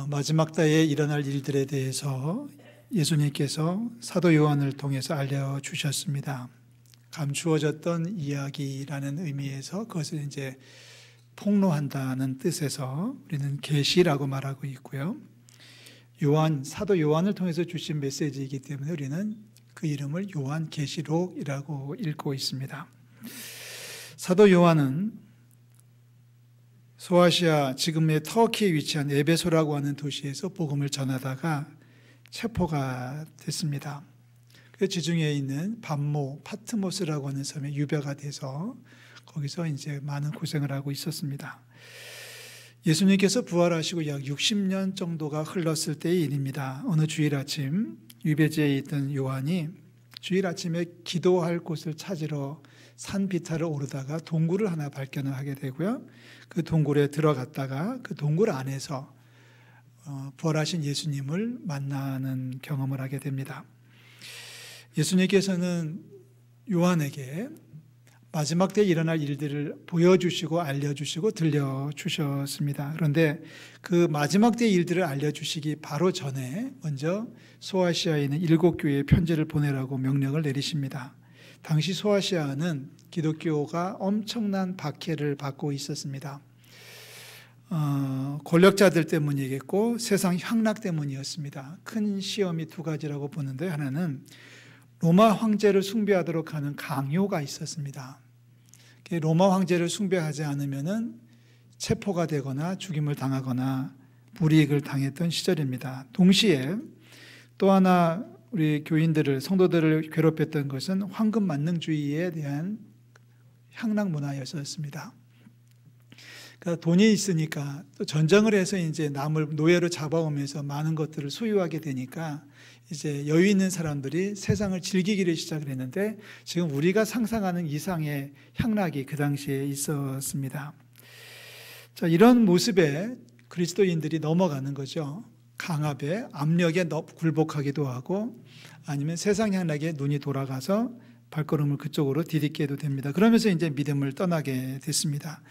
마지막 때에 일어날 일들에 대해서 예수님께서 사도 요한을 통해서 알려주셨습니다. 감추어졌던 이야기라는 의미에서 그것을 이제 폭로한다는 뜻에서 우리는 계시라고 말하고 있고요. 사도 요한을 통해서 주신 메시지이기 때문에 우리는 그 이름을 요한계시록이라고 읽고 있습니다. 사도 요한은 소아시아, 지금의 터키에 위치한 에베소라고 하는 도시에서 복음을 전하다가 체포가 됐습니다. 그 지중해에 있는 파트모스라고 하는 섬에 유배가 돼서 거기서 이제 많은 고생을 하고 있었습니다. 예수님께서 부활하시고 약 60년 정도가 흘렀을 때의 일입니다. 어느 주일 아침 유배지에 있던 요한이 주일 아침에 기도할 곳을 찾으러 산 비탈을 오르다가 동굴을 하나 발견을 하게 되고요. 그 동굴에 들어갔다가 그 동굴 안에서 부활하신 예수님을 만나는 경험을 하게 됩니다. 예수님께서는 요한에게 마지막 때에 일어날 일들을 보여주시고 알려주시고 들려주셨습니다. 그런데 그 마지막 때의 일들을 알려주시기 바로 전에 먼저 소아시아에 있는 7교회에 편지를 보내라고 명령을 내리십니다. 당시 소아시아는 기독교가 엄청난 박해를 받고 있었습니다. 권력자들 때문이겠고 세상 향락 때문이었습니다. 큰 시험이 두 가지라고 보는데, 하나는 로마 황제를 숭배하도록 하는 강요가 있었습니다. 로마 황제를 숭배하지 않으면 체포가 되거나 죽임을 당하거나 불이익을 당했던 시절입니다. 동시에 또 하나 우리 교인들을, 성도들을 괴롭혔던 것은 황금만능주의에 대한 향락 문화였습니다. 그러니까 돈이 있으니까 또 전쟁을 해서 이제 남을 노예로 잡아오면서 많은 것들을 소유하게 되니까 이제 여유 있는 사람들이 세상을 즐기기를 시작을 했는데, 지금 우리가 상상하는 이상의 향락이 그 당시에 있었습니다. 자, 이런 모습에 그리스도인들이 넘어가는 거죠. 강압에, 압력에 굴복하기도 하고, 아니면 세상 향락에 눈이 돌아가서 발걸음을 그쪽으로 디딛게도 됩니다. 그러면서 이제 믿음을 떠나게 됐습니다.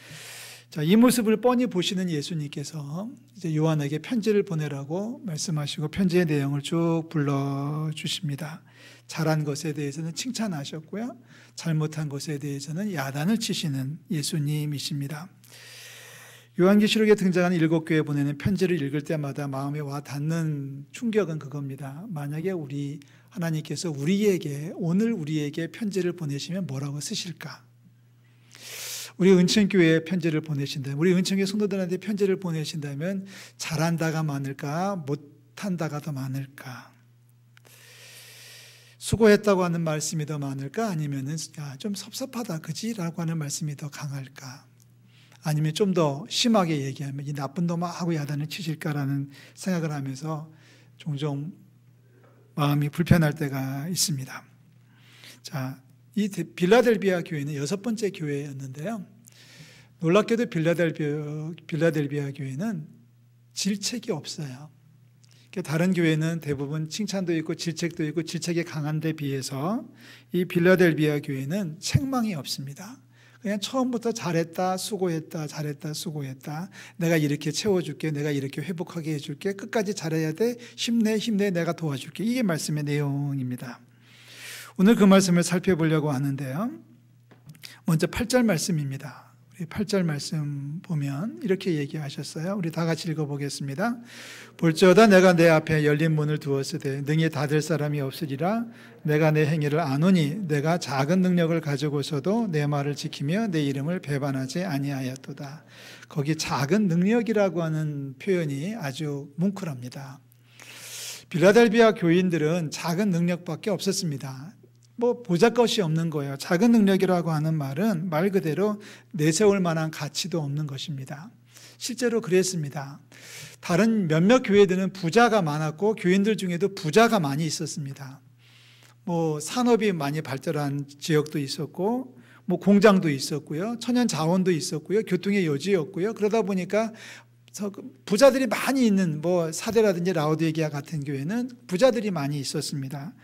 자, 이 모습을 뻔히 보시는 예수님께서 이제 요한에게 편지를 보내라고 말씀하시고 편지의 내용을 쭉 불러주십니다. 잘한 것에 대해서는 칭찬하셨고요, 잘못한 것에 대해서는 야단을 치시는 예수님이십니다. 요한계시록에 등장하는 7교회에 보내는 편지를 읽을 때마다 마음에 와 닿는 충격은 그겁니다. 만약에 하나님께서 오늘 우리에게 편지를 보내시면 뭐라고 쓰실까? 우리 은천교회에 편지를 보내신다면, 우리 은천교회 성도들한테 편지를 보내신다면 잘한다가 많을까, 못한다가 더 많을까? 수고했다고 하는 말씀이 더 많을까? 아니면은 좀 섭섭하다 그지? 라고 하는 말씀이 더 강할까? 아니면 좀 더 심하게 얘기하면 이 나쁜 놈아 하고 야단을 치실까라는 생각을 하면서 종종 마음이 불편할 때가 있습니다. 자, 이 빌라델비아 교회는 6번째 교회였는데요. 놀랍게도 빌라델비아 교회는 질책이 없어요. 다른 교회는 대부분 칭찬도 있고 질책도 있고 질책이 강한 데 비해서 이 빌라델비아 교회는 책망이 없습니다. 그냥 처음부터 잘했다, 수고했다, 잘했다, 수고했다. 내가 이렇게 채워줄게, 내가 이렇게 회복하게 해줄게, 끝까지 잘해야 돼, 힘내, 내가 도와줄게. 이게 말씀의 내용입니다. 오늘 그 말씀을 살펴보려고 하는데요. 먼저 8절 말씀입니다. 우리 8절 말씀 보면 이렇게 얘기하셨어요. 우리 다 같이 읽어보겠습니다. 볼지어다 내가 내 앞에 열린 문을 두었으되 능히 닫을 사람이 없으리라. 내가 내 행위를 아노니 내가 작은 능력을 가지고서도 내 말을 지키며 내 이름을 배반하지 아니하였도다. 거기 작은 능력이라고 하는 표현이 아주 뭉클합니다. 빌라델비아 교인들은 작은 능력밖에 없었습니다. 보잘것이 없는 거예요. 작은 능력이라고 하는 말은 말 그대로 내세울 만한 가치도 없는 것입니다. 실제로 그랬습니다. 다른 몇몇 교회들은 부자가 많았고 교인들 중에도 부자가 많이 있었습니다. 산업이 많이 발달한 지역도 있었고 공장도 있었고요, 천연 자원도 있었고요, 교통의 요지였고요. 그러다 보니까 부자들이 많이 있는 사대라든지 라오디게아 같은 교회는 부자들이 많이 있었습니다.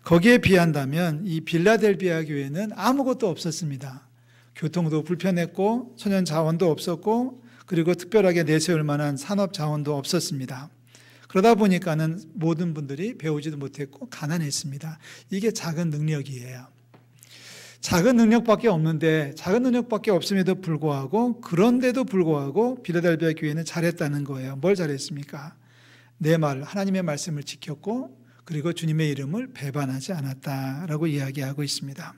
거기에 비한다면 이 빌라델비아 교회는 아무것도 없었습니다. 교통도 불편했고 천연 자원도 없었고 그리고 특별하게 내세울 만한 산업 자원도 없었습니다. 그러다 보니까는 모든 분들이 배우지도 못했고 가난했습니다. 이게 작은 능력이에요. 작은 능력밖에 없는데, 작은 능력밖에 없음에도 불구하고, 그런데도 불구하고 빌라델비아 교회는 잘했다는 거예요. 뭘 잘했습니까? 내 말, 하나님의 말씀을 지켰고, 그리고 주님의 이름을 배반하지 않았다라고 이야기하고 있습니다.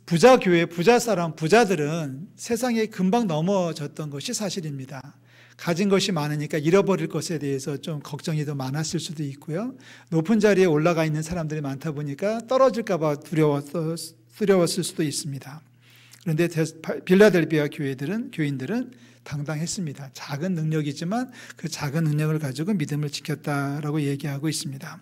부자 교회, 부자 사람, 부자들은 세상에 금방 넘어졌던 것이 사실입니다. 가진 것이 많으니까 잃어버릴 것에 대해서 좀 걱정이 더 많았을 수도 있고요. 높은 자리에 올라가 있는 사람들이 많다 보니까 떨어질까 봐 두려웠을 수도 있습니다. 그런데 빌라델비아 교인들은 당당했습니다. 작은 능력이지만 그 작은 능력을 가지고 믿음을 지켰다라고 얘기하고 있습니다.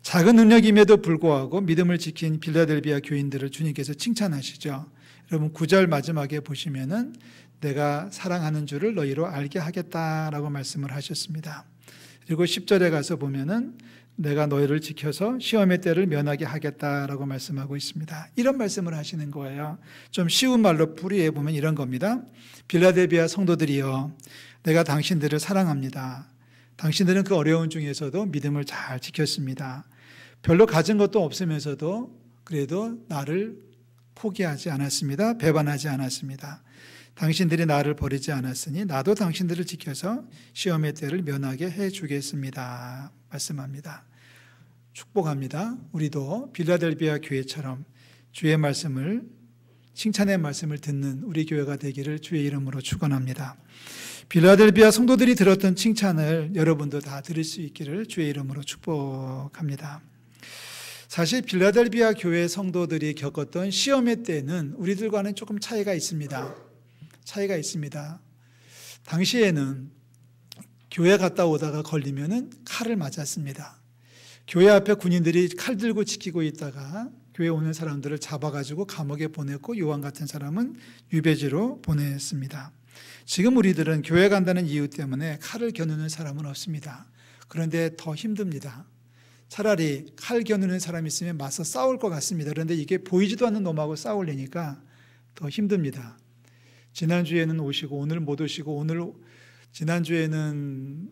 작은 능력임에도 불구하고 믿음을 지킨 빌라델비아 교인들을 주님께서 칭찬하시죠. 여러분 9절 마지막에 보시면은 내가 사랑하는 줄을 너희로 알게 하겠다라고 말씀을 하셨습니다. 그리고 10절에 가서 보면은 내가 너희를 지켜서 시험의 때를 면하게 하겠다라고 말씀하고 있습니다. 이런 말씀을 하시는 거예요. 좀 쉬운 말로 풀이해 보면 이런 겁니다. 빌라델비아 성도들이여, 내가 당신들을 사랑합니다. 당신들은 그 어려운 중에서도 믿음을 잘 지켰습니다. 별로 가진 것도 없으면서도 그래도 나를 포기하지 않았습니다. 배반하지 않았습니다. 당신들이 나를 버리지 않았으니 나도 당신들을 지켜서 시험의 때를 면하게 해주겠습니다. 말씀합니다. 축복합니다. 우리도 빌라델비아 교회처럼 주의 말씀을, 칭찬의 말씀을 듣는 우리 교회가 되기를 주의 이름으로 축원합니다. 빌라델비아 성도들이 들었던 칭찬을 여러분도 다 들을 수 있기를 주의 이름으로 축복합니다. 사실 빌라델비아 교회 성도들이 겪었던 시험의 때는 우리들과는 조금 차이가 있습니다. 당시에는 교회 갔다 오다가 걸리면은 칼을 맞았습니다. 교회 앞에 군인들이 칼 들고 지키고 있다가 교회 오는 사람들을 잡아가지고 감옥에 보냈고 요한 같은 사람은 유배지로 보냈습니다. 지금 우리들은 교회 간다는 이유 때문에 칼을 겨누는 사람은 없습니다. 그런데 더 힘듭니다. 차라리 칼 겨누는 사람이 있으면 맞서 싸울 것 같습니다. 그런데 이게 보이지도 않는 놈하고 싸우려니까 더 힘듭니다. 지난주에는 오시고 오늘 못 오시고, 지난주에는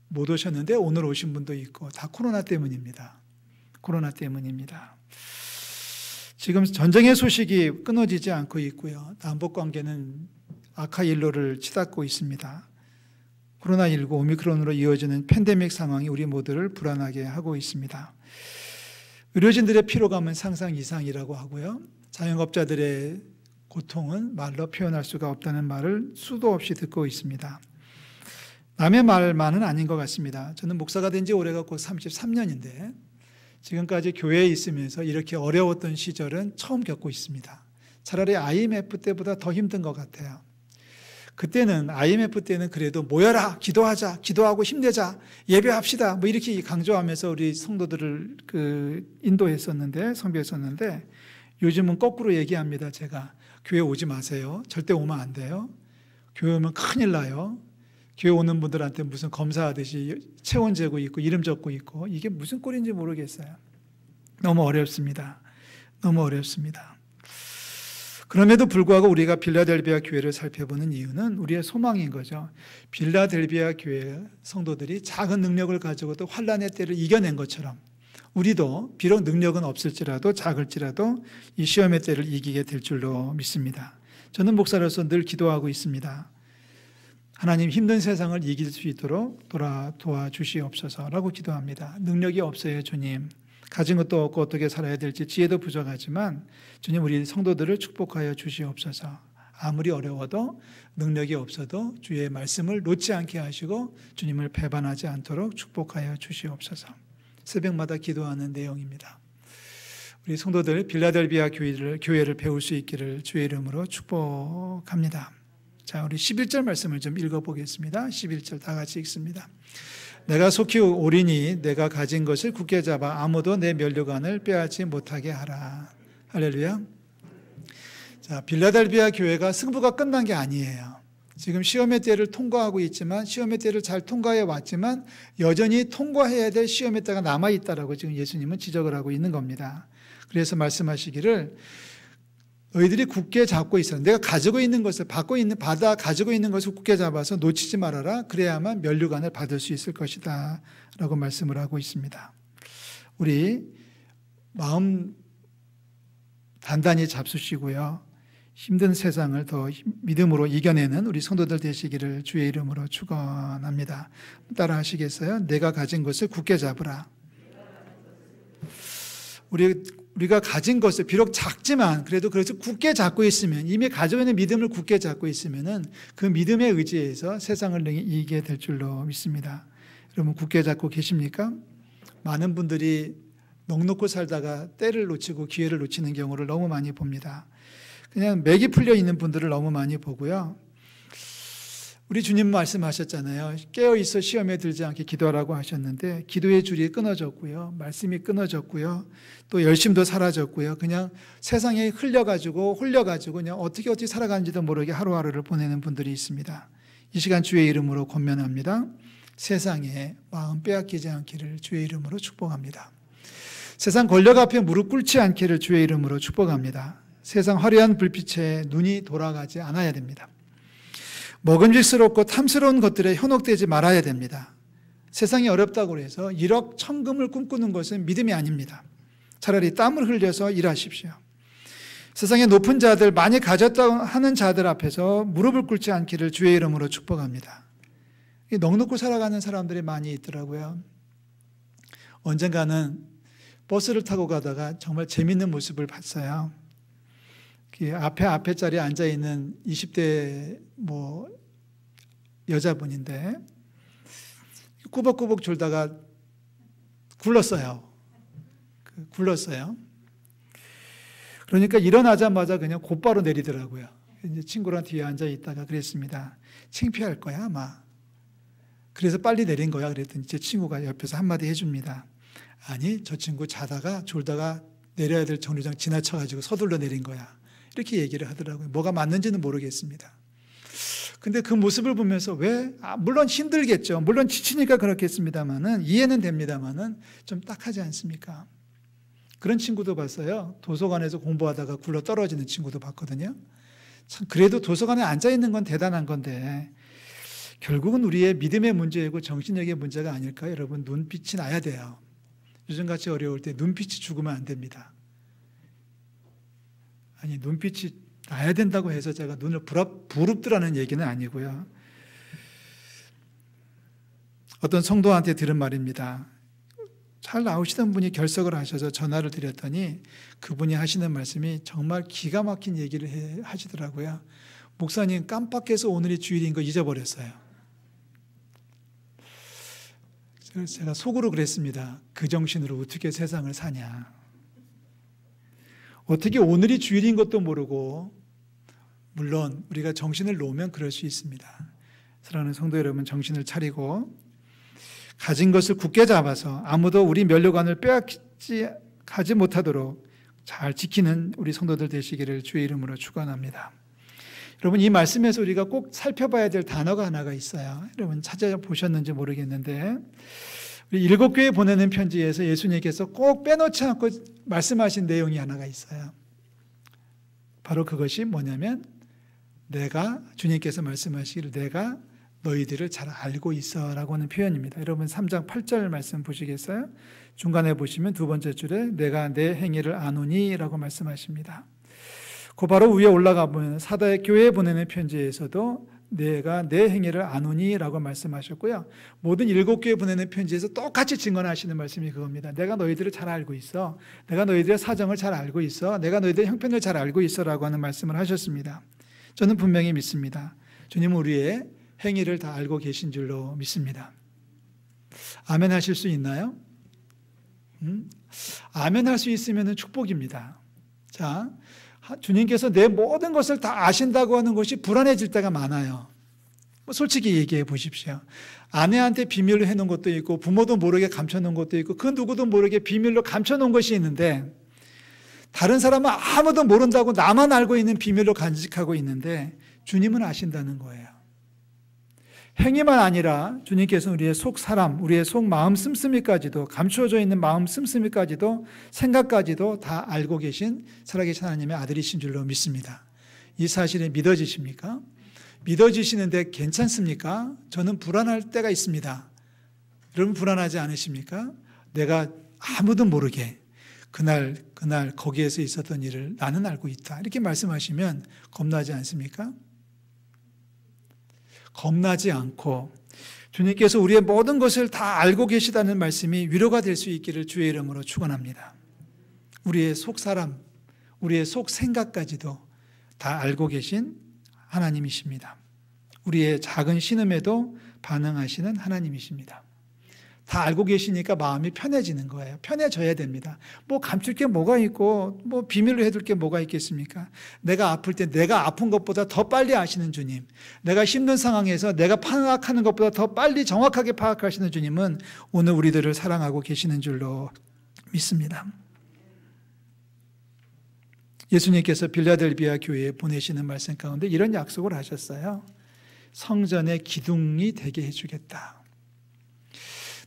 못 오셨는데 오늘 오신 분도 있고, 다 코로나 때문입니다. 지금 전쟁의 소식이 끊어지지 않고 있고요. 남북관계는 악화일로를 치닫고 있습니다. 코로나19 오미크론으로 이어지는 팬데믹 상황이 우리 모두를 불안하게 하고 있습니다. 의료진들의 피로감은 상상 이상이라고 하고요. 자영업자들의 고통은 말로 표현할 수가 없다는 말을 수도 없이 듣고 있습니다. 남의 말만은 아닌 것 같습니다. 저는 목사가 된 지 올해가 곧 33년인데 지금까지 교회에 있으면서 이렇게 어려웠던 시절은 처음 겪고 있습니다. 차라리 IMF 때보다 더 힘든 것 같아요. 그때는 IMF 때는 그래도 모여라, 기도하자, 기도하고 힘내자, 예배합시다 뭐 이렇게 강조하면서 우리 성도들을 인도했었는데, 선교했었는데 요즘은 거꾸로 얘기합니다. 제가 교회 오지 마세요. 절대 오면 안 돼요. 교회 오면 큰일 나요. 교회 오는 분들한테 무슨 검사하듯이 체온 재고 있고 이름 적고 있고 이게 무슨 꼴인지 모르겠어요. 너무 어렵습니다. 그럼에도 불구하고 우리가 빌라델비아 교회를 살펴보는 이유는 우리의 소망인 거죠. 빌라델비아 교회 성도들이 작은 능력을 가지고도 환난의 때를 이겨낸 것처럼 우리도 비록 능력은 없을지라도 작을지라도 이 시험의 때를 이기게 될 줄로 믿습니다. 저는 목사로서 늘 기도하고 있습니다. 하나님, 힘든 세상을 이길 수 있도록 도와주시옵소서라고 기도합니다. 능력이 없어요, 주님. 가진 것도 없고 어떻게 살아야 될지 지혜도 부족하지만 주님, 우리 성도들을 축복하여 주시옵소서. 아무리 어려워도 능력이 없어도 주의 말씀을 놓지 않게 하시고 주님을 배반하지 않도록 축복하여 주시옵소서. 새벽마다 기도하는 내용입니다. 우리 성도들 빌라델비아 교회를 배울 수 있기를 주의 이름으로 축복합니다. 자, 우리 11절 말씀을 좀 읽어보겠습니다. 11절 다 같이 읽습니다. 내가 속히 오리니 내가 가진 것을 굳게 잡아 아무도 내 면류관을 빼앗지 못하게 하라. 할렐루야. 자, 빌라델비아 교회가 승부가 끝난 게 아니에요. 지금 시험의 때를 통과하고 있지만, 시험의 때를 잘 통과해 왔지만 여전히 통과해야 될 시험의 때가 남아있다라고 지금 예수님은 지적을 하고 있는 겁니다. 그래서 말씀하시기를 너희들이 굳게 잡고 있어라. 내가 가지고 있는 것을 받아 가지고 있는 것을 굳게 잡아서 놓치지 말아라. 그래야만 면류관을 받을 수 있을 것이다 라고 말씀을 하고 있습니다. 우리 마음 단단히 잡수시고요, 힘든 세상을 더 믿음으로 이겨내는 우리 성도들 되시기를 주의 이름으로 축원합니다. 따라 하시겠어요? 내가 가진 것을 굳게 잡으라. 우리가 가진 것을 비록 작지만 그래도 그래서 굳게 잡고 있으면, 이미 가지고 있는 믿음을 굳게 잡고 있으면은 그 믿음에 의지해서 세상을 이기게 될 줄로 믿습니다. 여러분 굳게 잡고 계십니까? 많은 분들이 넋놓고 살다가 때를 놓치고 기회를 놓치는 경우를 너무 많이 봅니다. 그냥 맥이 풀려 있는 분들을 너무 많이 보고요. 우리 주님 말씀하셨잖아요. 깨어있어 시험에 들지 않게 기도하라고 하셨는데 기도의 줄이 끊어졌고요, 말씀이 끊어졌고요, 또 열심도 사라졌고요. 그냥 세상에 홀려가지고 그냥 어떻게 살아가는지도 모르게 하루하루를 보내는 분들이 있습니다. 이 시간 주의 이름으로 권면합니다. 세상에 마음 빼앗기지 않기를 주의 이름으로 축복합니다. 세상 권력 앞에 무릎 꿇지 않기를 주의 이름으로 축복합니다. 세상 화려한 불빛에 눈이 돌아가지 않아야 됩니다. 먹음직스럽고 탐스러운 것들에 현혹되지 말아야 됩니다. 세상이 어렵다고 해서 1억 천금을 꿈꾸는 것은 믿음이 아닙니다. 차라리 땀을 흘려서 일하십시오. 세상의 높은 자들, 많이 가졌다고 하는 자들 앞에서 무릎을 꿇지 않기를 주의 이름으로 축복합니다. 넋놓고 살아가는 사람들이 많이 있더라고요. 언젠가는 버스를 타고 가다가 정말 재밌는 모습을 봤어요. 앞에 자리에 앉아있는 20대 여자분인데 꾸벅꾸벅 졸다가 굴렀어요. 그러니까 일어나자마자 그냥 곧바로 내리더라고요. 이제 친구랑 뒤에 앉아 있다가 그랬습니다. 창피할 거야 아마. 그래서 빨리 내린 거야 그랬더니 제 친구가 옆에서 한마디 해줍니다. 아니, 저 친구 자다가 졸다가 내려야 될 정류장 지나쳐가지고 서둘러 내린 거야. 이렇게 얘기를 하더라고요. 뭐가 맞는지는 모르겠습니다. 근데 그 모습을 보면서 물론 힘들겠죠. 물론 지치니까 그렇겠습니다만은, 이해는 됩니다만은 좀 딱하지 않습니까? 그런 친구도 봤어요. 도서관에서 공부하다가 굴러 떨어지는 친구도 봤거든요. 참 그래도 도서관에 앉아있는 건 대단한 건데 결국은 우리의 믿음의 문제이고 정신력의 문제가 아닐까요? 여러분, 눈빛이 나야 돼요. 요즘같이 어려울 때 눈빛이 죽으면 안 됩니다. 아니, 눈빛이 나야 된다고 해서 제가 눈을 부릅뜨라는 얘기는 아니고요. 어떤 성도한테 들은 말입니다. 잘 나오시던 분이 결석을 하셔서 전화를 드렸더니 그분이 하시는 말씀이 정말 기가 막힌 얘기를 하시더라고요. 목사님, 깜빡해서 오늘이 주일인 거 잊어버렸어요. 제가 속으로 그랬습니다. 그 정신으로 어떻게 세상을 사냐. 어떻게 오늘이 주일인 것도 모르고, 물론 우리가 정신을 놓으면 그럴 수 있습니다. 사랑하는 성도 여러분, 정신을 차리고 가진 것을 굳게 잡아서 아무도 우리 면류관을 빼앗지 못하도록 잘 지키는 우리 성도들 되시기를 주의 이름으로 축원합니다. 여러분, 이 말씀에서 우리가 꼭 살펴봐야 될 단어가 하나가 있어요. 여러분 찾아보셨는지 모르겠는데, 우리 7교회 보내는 편지에서 예수님께서 꼭 빼놓지 않고 말씀하신 내용이 하나가 있어요. 바로 그것이 뭐냐면, 주님께서 말씀하시기를 내가 너희들을 잘 알고 있어 라고 하는 표현입니다. 여러분 3장 8절 말씀 보시겠어요? 중간에 보시면 두 번째 줄에 내가 내 행위를 아노니 라고 말씀하십니다. 그 바로 위에 올라가 보면 사도의 교회에 보내는 편지에서도 내가 내 행위를 아노니 라고 말씀하셨고요. 모든 7교회 보내는 편지에서 똑같이 증언하시는 말씀이 그겁니다. 내가 너희들을 잘 알고 있어. 내가 너희들의 사정을 잘 알고 있어. 내가 너희들의 형편을 잘 알고 있어 라고 하는 말씀을 하셨습니다. 저는 분명히 믿습니다. 주님은 우리의 행위를 다 알고 계신 줄로 믿습니다. 아멘 하실 수 있나요? 아멘 할 수 있으면 축복입니다. 자, 주님께서 내 모든 것을 다 아신다고 하는 것이 불안해질 때가 많아요. 솔직히 얘기해 보십시오. 아내한테 비밀로 해놓은 것도 있고 부모도 모르게 감춰놓은 것도 있고 그 누구도 모르게 비밀로 감춰놓은 것이 있는데, 다른 사람은 아무도 모른다고 나만 알고 있는 비밀로 간직하고 있는데 주님은 아신다는 거예요. 행위만 아니라 주님께서 우리의 속 사람, 우리의 속 마음 씀씀이까지도, 감추어져 있는 마음 씀씀이까지도, 생각까지도 다 알고 계신 살아계신 하나님의 아들이신 줄로 믿습니다. 이 사실이 믿어지십니까? 믿어지시는데 괜찮습니까? 저는 불안할 때가 있습니다. 여러분 불안하지 않으십니까? 내가 아무도 모르게 그날 거기에서 있었던 일을 나는 알고 있다. 이렇게 말씀하시면 겁나지 않습니까? 겁나지 않고 주님께서 우리의 모든 것을 다 알고 계시다는 말씀이 위로가 될 수 있기를 주의 이름으로 축원합니다. 우리의 속 사람, 우리의 속 생각까지도 다 알고 계신 하나님이십니다. 우리의 작은 신음에도 반응하시는 하나님이십니다. 다 알고 계시니까 마음이 편해지는 거예요. 편해져야 됩니다. 뭐 감출 게 뭐가 있고 뭐 비밀로 해둘 게 뭐가 있겠습니까? 내가 아플 때 내가 아픈 것보다 더 빨리 아시는 주님, 내가 힘든 상황에서 내가 파악하는 것보다 더 빨리 정확하게 파악하시는 주님은 오늘 우리들을 사랑하고 계시는 줄로 믿습니다. 예수님께서 빌라델비아 교회에 보내시는 말씀 가운데 이런 약속을 하셨어요. 성전의 기둥이 되게 해주겠다.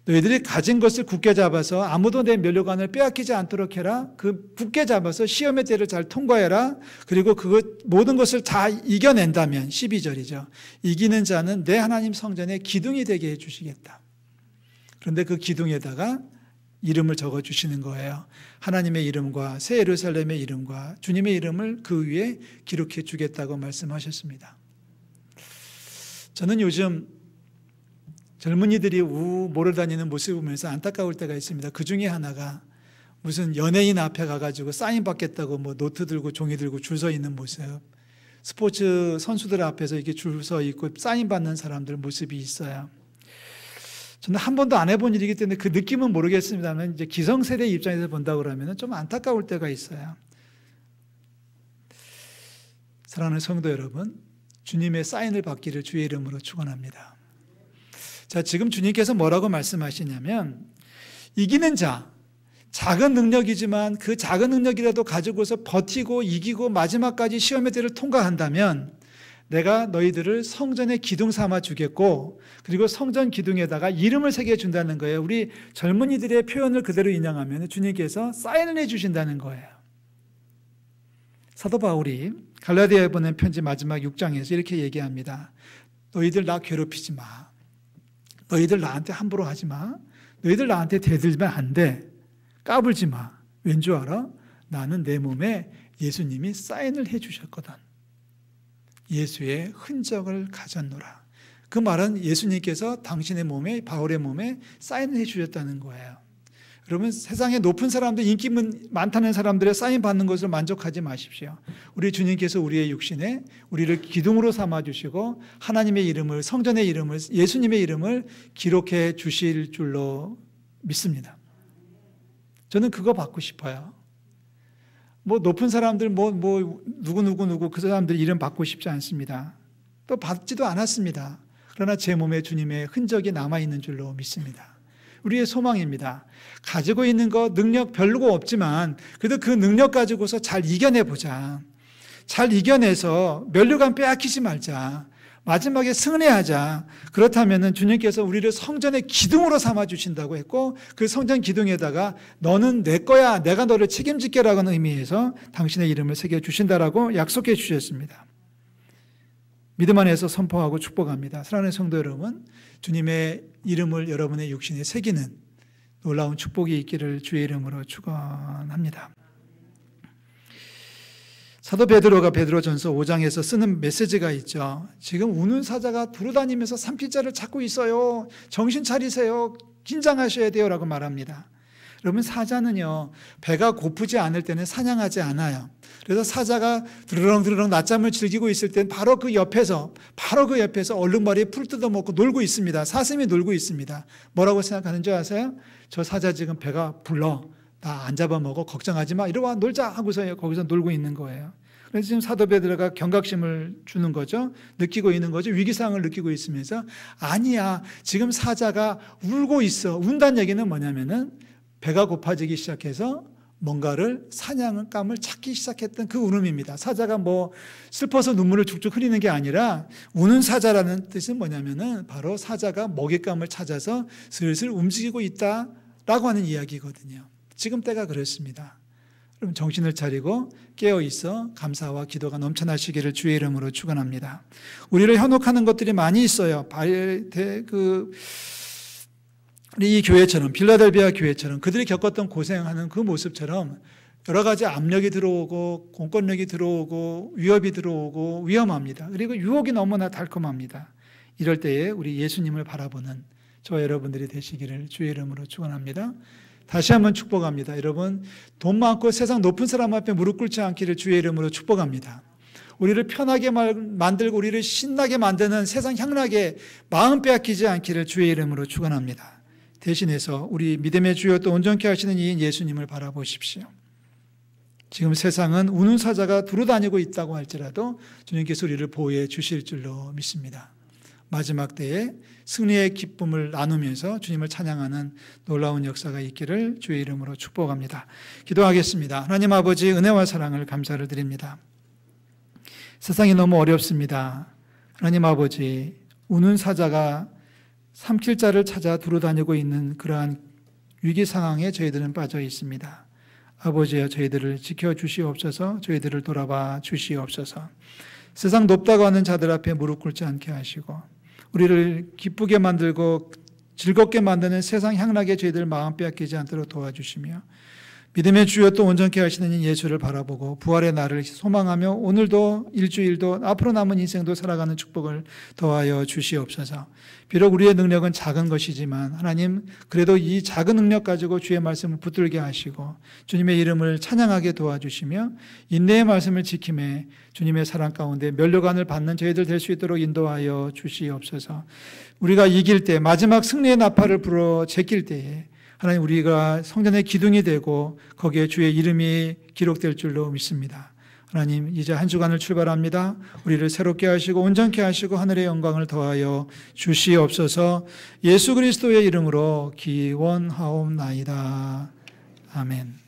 너희들이 가진 것을 굳게 잡아서 아무도 내 면류관을 빼앗기지 않도록 해라. 그 굳게 잡아서 시험의 때를 잘 통과해라. 그리고 모든 것을 다 이겨낸다면 12절이죠. 이기는 자는 내 하나님 성전의 기둥이 되게 해주시겠다. 그런데 그 기둥에다가 이름을 적어주시는 거예요. 하나님의 이름과 새 예루살렘의 이름과 주님의 이름을 그 위에 기록해 주겠다고 말씀하셨습니다. 저는 요즘 젊은이들이 몰아다니는 모습을 보면서 안타까울 때가 있습니다. 그 중에 하나가 무슨 연예인 앞에 가가지고 사인 받겠다고 뭐 노트 들고 종이 들고 줄 서 있는 모습, 스포츠 선수들 앞에서 이렇게 줄 서 있고 사인 받는 사람들 모습이 있어요. 저는 한 번도 안 해본 일이기 때문에 그 느낌은 모르겠습니다만 이제 기성세대 입장에서 본다고 그러면 좀 안타까울 때가 있어요. 사랑하는 성도 여러분, 주님의 사인을 받기를 주의 이름으로 축원합니다. 자, 지금 주님께서 뭐라고 말씀하시냐면 이기는 자, 작은 능력이지만 그 작은 능력이라도 가지고서 버티고 이기고 마지막까지 시험의 때를 통과한다면 내가 너희들을 성전의 기둥 삼아 주겠고 그리고 성전 기둥에다가 이름을 새겨준다는 거예요. 우리 젊은이들의 표현을 그대로 인용하면 주님께서 사인을 해주신다는 거예요. 사도 바울이 갈라디아에 보낸 편지 마지막 6장에서 이렇게 얘기합니다. 너희들 나 괴롭히지 마. 너희들 나한테 함부로 하지 마. 너희들 나한테 대들면 안 돼. 까불지 마. 왠 줄 알아? 나는 내 몸에 예수님이 사인을 해주셨거든. 예수의 흔적을 가졌노라. 그 말은 예수님께서 당신의 몸에, 바울의 몸에 사인을 해주셨다는 거예요. 여러분, 세상에 높은 사람들, 인기 많다는 사람들의 사인 받는 것을 만족하지 마십시오. 우리 주님께서 우리의 육신에 우리를 기둥으로 삼아주시고 하나님의 이름을, 성전의 이름을, 예수님의 이름을 기록해 주실 줄로 믿습니다. 저는 그거 받고 싶어요. 뭐 높은 사람들 누구 그 사람들 이름 받고 싶지 않습니다. 또 받지도 않았습니다. 그러나 제 몸에 주님의 흔적이 남아있는 줄로 믿습니다. 우리의 소망입니다. 가지고 있는 것 능력 별로 없지만 그래도 그 능력 가지고서 잘 이겨내보자. 잘 이겨내서 면류관 빼앗기지 말자. 마지막에 승리하자. 그렇다면 주님께서 우리를 성전의 기둥으로 삼아주신다고 했고 그 성전 기둥에다가 너는 내 거야. 내가 너를 책임질게라는 의미에서 당신의 이름을 새겨주신다라고 약속해 주셨습니다. 믿음 안에서 선포하고 축복합니다. 사랑하는 성도 여러분, 주님의 이름을 여러분의 육신에 새기는 놀라운 축복이 있기를 주의 이름으로 축원합니다. 사도 베드로가 베드로전서 5장에서 쓰는 메시지가 있죠. 지금 우는 사자가 두루다니면서 삼킬자를 찾고 있어요. 정신 차리세요. 긴장하셔야 돼요. 라고 말합니다. 여러분, 사자는요, 배가 고프지 않을 때는 사냥하지 않아요. 그래서 사자가 드르렁드르렁 낮잠을 즐기고 있을 땐 바로 그 옆에서 얼룩말이에 풀 뜯어먹고 놀고 있습니다. 사슴이 놀고 있습니다. 뭐라고 생각하는 줄 아세요? 저 사자 지금 배가 불러. 나 안 잡아먹어. 걱정하지 마. 이리 와 놀자 하고서 거기서 놀고 있는 거예요. 그래서 지금 사도 베드로가 경각심을 주는 거죠. 느끼고 있는 거죠. 위기상황을 느끼고 있으면서 아니야. 지금 사자가 울고 있어. 운다는 얘기는 뭐냐면은 배가 고파지기 시작해서 뭔가를 사냥감을 찾기 시작했던 그 울음입니다. 사자가 뭐 슬퍼서 눈물을 쭉쭉 흐리는 게 아니라 우는 사자라는 뜻은 뭐냐면은 바로 사자가 먹잇감을 찾아서 슬슬 움직이고 있다라고 하는 이야기거든요. 지금 때가 그렇습니다. 그럼 정신을 차리고 깨어 있어 감사와 기도가 넘쳐나시기를 주의 이름으로 축원합니다. 우리를 현혹하는 것들이 많이 있어요. 이 교회처럼, 빌라델비아 교회처럼 그들이 겪었던 고생하는 그 모습처럼 여러 가지 압력이 들어오고 공권력이 들어오고 위협이 들어오고 위험합니다. 그리고 유혹이 너무나 달콤합니다. 이럴 때에 우리 예수님을 바라보는 저와 여러분들이 되시기를 주의 이름으로 축원합니다. 다시 한번 축복합니다. 여러분, 돈 많고 세상 높은 사람 앞에 무릎 꿇지 않기를 주의 이름으로 축복합니다. 우리를 편하게 만들고 우리를 신나게 만드는 세상 향락에 마음 빼앗기지 않기를 주의 이름으로 축원합니다. 대신해서 우리 믿음의 주여 또 온전케 하시는 이인 예수님을 바라보십시오. 지금 세상은 우는 사자가 두루다니고 있다고 할지라도 주님께서 우리를 보호해 주실 줄로 믿습니다. 마지막 때에 승리의 기쁨을 나누면서 주님을 찬양하는 놀라운 역사가 있기를 주의 이름으로 축복합니다. 기도하겠습니다. 하나님 아버지, 은혜와 사랑을 감사를 드립니다. 세상이 너무 어렵습니다. 하나님 아버지, 우는 사자가 삼킬 자를 찾아 두루다니고 있는 그러한 위기 상황에 저희들은 빠져 있습니다. 아버지여, 저희들을 지켜주시옵소서. 저희들을 돌아봐 주시옵소서. 세상 높다고 하는 자들 앞에 무릎 꿇지 않게 하시고 우리를 기쁘게 만들고 즐겁게 만드는 세상 향락에 저희들 마음 빼앗기지 않도록 도와주시며 믿음의 주여 또 온전케 하시는 예수를 바라보고 부활의 날을 소망하며 오늘도 일주일도 앞으로 남은 인생도 살아가는 축복을 더하여 주시옵소서. 비록 우리의 능력은 작은 것이지만 하나님, 그래도 이 작은 능력 가지고 주의 말씀을 붙들게 하시고 주님의 이름을 찬양하게 도와주시며 인내의 말씀을 지킴에 주님의 사랑 가운데 면류관을 받는 저희들 될 수 있도록 인도하여 주시옵소서. 우리가 이길 때, 마지막 승리의 나팔을 불어 제낄 때에 하나님, 우리가 성전의 기둥이 되고 거기에 주의 이름이 기록될 줄로 믿습니다. 하나님, 이제 한 주간을 출발합니다. 우리를 새롭게 하시고 온전케 하시고 하늘의 영광을 더하여 주시옵소서. 예수 그리스도의 이름으로 기원하옵나이다. 아멘.